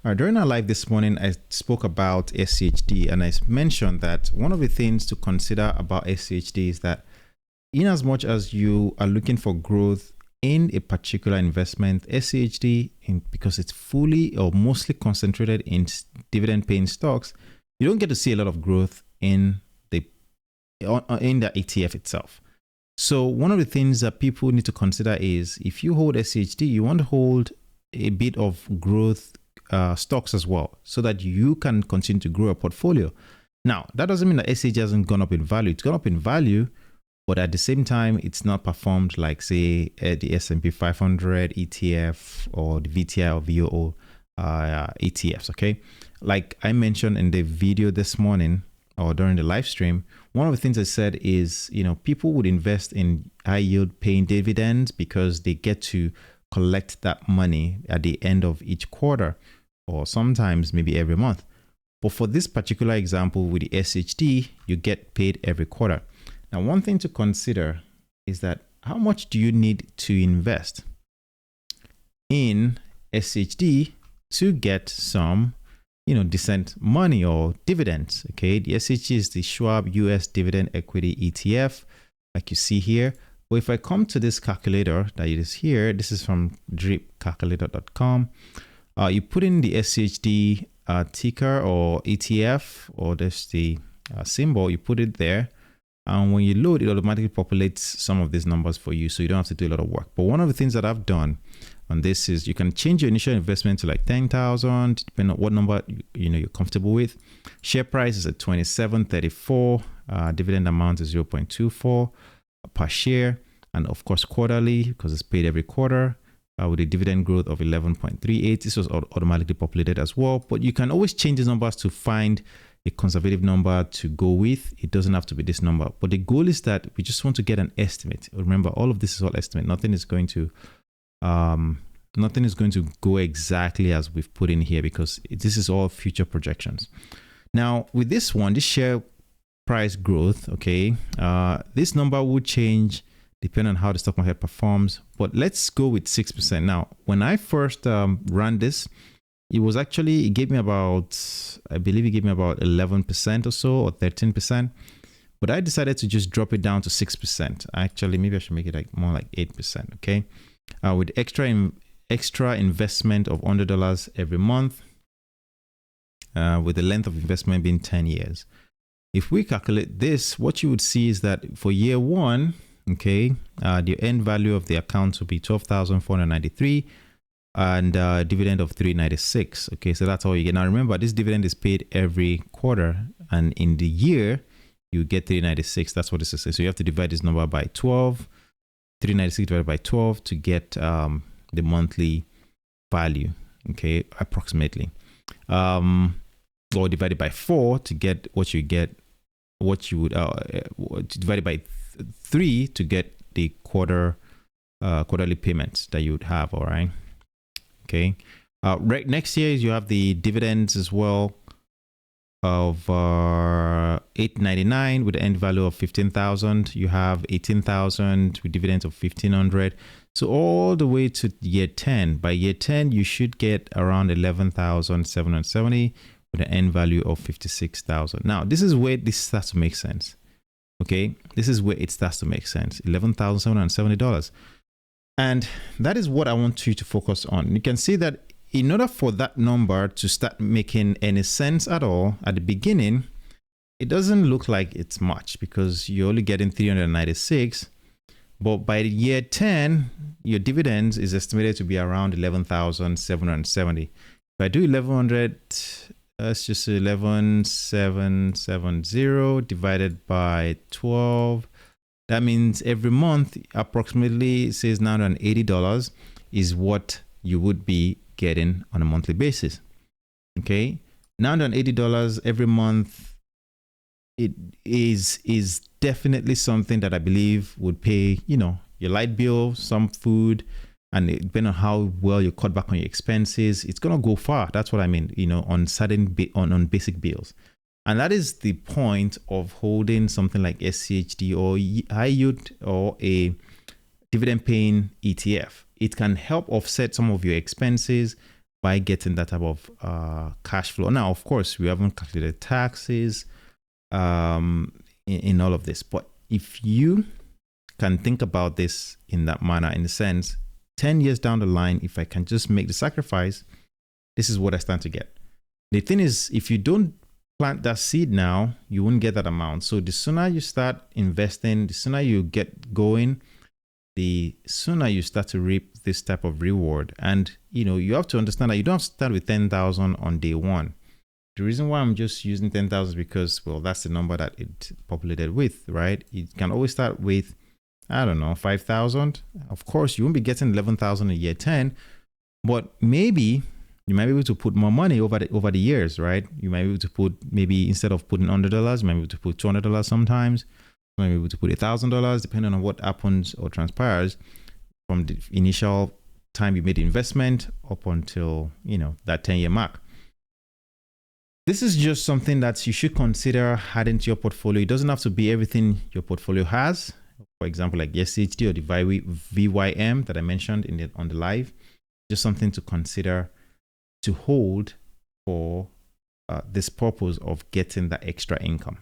All right, during our live this morning, I spoke about SCHD, and I mentioned that one of the things to consider about SCHD is that in as much as you are looking for growth in a particular investment, SCHD, because it's fully or mostly concentrated in dividend paying stocks, you don't get to see a lot of growth in the ETF itself. So one of the things that people need to consider is if you hold SCHD, you want to hold a bit of growth stocks as well, so that you can continue to grow a portfolio. Now, that doesn't mean that SCHD hasn't gone up in value. It's gone up in value, but at the same time, it's not performed like, say, the S&P 500 ETF or the VTI or VOO ETFs, okay? Like I mentioned in the video this morning or during the live stream, one of the things I said is, people would invest in high yield paying dividends because they get to collect that money at the end of each quarter, or sometimes maybe every month. But for this particular example with the SHD, you get paid every quarter. Now, one thing to consider is that how much do you need to invest in SHD to get some, decent money or dividends? Okay, the SHD is the Schwab US Dividend Equity ETF, like you see here. But if I come to this calculator that is here, this is from dripcalculator.com. You put in the SHD ticker or ETF, or there's the symbol, you put it there. And when you load, it automatically populates some of these numbers for you, so you don't have to do a lot of work. But one of the things that I've done on this is you can change your initial investment to like 10,000, depending on what number you're comfortable with. Share price is at 27.34. Dividend amount is 0.24 per share, and of course quarterly, because it's paid every quarter. With a dividend growth of 11.38. This was automatically populated as well, but you can always change these numbers to find a conservative number to go with. It doesn't have to be this number, but the goal is that we just want to get an estimate. Remember, all of this is all estimate. Nothing is going to go exactly as we've put in here, because this is all future projections. Now, with this one, this share price growth, okay, this number will change depending on how the stock market performs, but let's go with 6%. Now, when I first ran this, it gave me about, I believe it gave me about 11% or so, or 13%, but I decided to just drop it down to 6%. Actually, maybe I should make it more like 8%, okay? With extra investment of $100 every month, with the length of investment being 10 years. If we calculate this, what you would see is that for year one, okay, the end value of the account will be $12,493 and dividend of $396. Okay, so that's all you get. Now remember, this dividend is paid every quarter, and in the year you get $396. That's what this is. So you have to divide this number by 12, $396 divided by 12 to get the monthly value. Okay, approximately, or divided by 4 to get what you get. What you would divided by 3 to get the quarterly payments that you would have. All right. Okay. Right next year you have the dividends as well of $899 with the end value of $15,000. You have $18,000 with dividends of $1,500. So all the way to year 10. By year 10, you should get around $11,770 with an end value of $56,000. Now, this is where this starts to make sense. Okay, this is where it starts to make sense. $11,770. And that is what I want you to focus on. You can see that in order for that number to start making any sense at all at the beginning, it doesn't look like it's much because you're only getting $396. But by the year 10, your dividends is estimated to be around $11,770. If I do 1100, that's just 11,770 divided by 12. That means every month, approximately, it says $980 is what you would be getting on a monthly basis. Okay, $980 every month. It is definitely something that I believe would pay, your light bill, some food, and depending on how well you cut back on your expenses, it's gonna go far. That's what I mean, on certain on basic bills. And that is the point of holding something like SCHD or high yield or a dividend paying ETF. It can help offset some of your expenses by getting that type of cash flow. Now, of course, we haven't calculated taxes in all of this, but if you can think about this in that manner, in the sense, 10 years down the line, if I can just make the sacrifice, this is what I stand to get. The thing is, if you don't plant that seed now, you won't get that amount. So the sooner you start investing, the sooner you get going, the sooner you start to reap this type of reward. And you have to understand that you don't have to start with 10,000 on day one. The reason why I'm just using 10,000 is because, well, that's the number that it populated with, right? You can always start with, I don't know, 5,000. Of course, you won't be getting 11,000 in year 10, but maybe you might be able to put more money over the years, right? You might be able to put, maybe instead of putting $100, you might be able to put $200 sometimes. You might be able to put $1,000, depending on what happens or transpires from the initial time you made the investment up until, that 10-year mark. This is just something that you should consider adding to your portfolio. It doesn't have to be everything your portfolio has. For example, like the SHD or the VYM that I mentioned on the live. Just something to consider to hold for this purpose of getting that extra income.